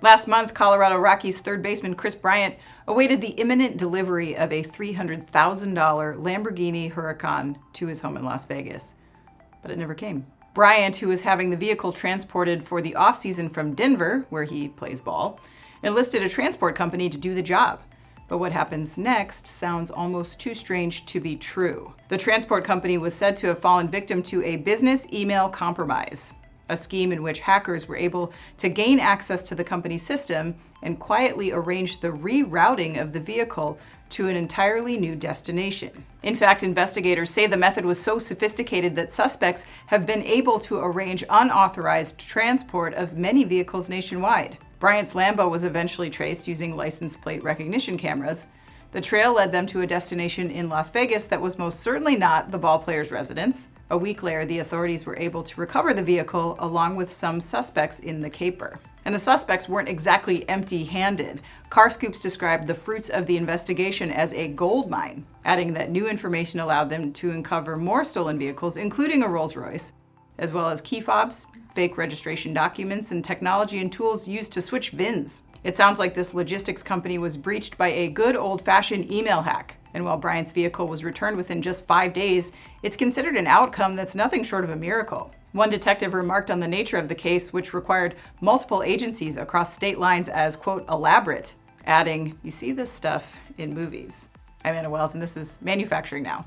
Last month, Colorado Rockies third baseman Kris Bryant awaited the imminent delivery of a $300,000 Lamborghini Huracan to his home in Las Vegas. But it never came. Bryant, who was having the vehicle transported for the offseason from Denver, where he plays ball, enlisted a transport company to do the job. But what happens next sounds almost too strange to be true. The transport company was said to have fallen victim to a business email compromise, a scheme in which hackers were able to gain access to the company's system and quietly arrange the rerouting of the vehicle to an entirely new destination. In fact, investigators say the method was so sophisticated that suspects have been able to arrange unauthorized transport of many vehicles nationwide. Bryant's Lambo was eventually traced using license plate recognition cameras. The trail led them to a destination in Las Vegas that was most certainly not the ballplayer's residence. A week later, the authorities were able to recover the vehicle along with some suspects in the caper. And the suspects weren't exactly empty-handed. Car Scoops described the fruits of the investigation as a gold mine, adding that new information allowed them to uncover more stolen vehicles, including a Rolls-Royce, as well as key fobs, fake registration documents, and technology and tools used to switch VINs. It sounds like this logistics company was breached by a good old-fashioned email hack. And while Bryant's vehicle was returned within just 5 days, it's considered an outcome that's nothing short of a miracle. One detective remarked on the nature of the case, which required multiple agencies across state lines as, quote, elaborate, adding, "You see this stuff in movies." I'm Anna Wells, and this is Manufacturing Now.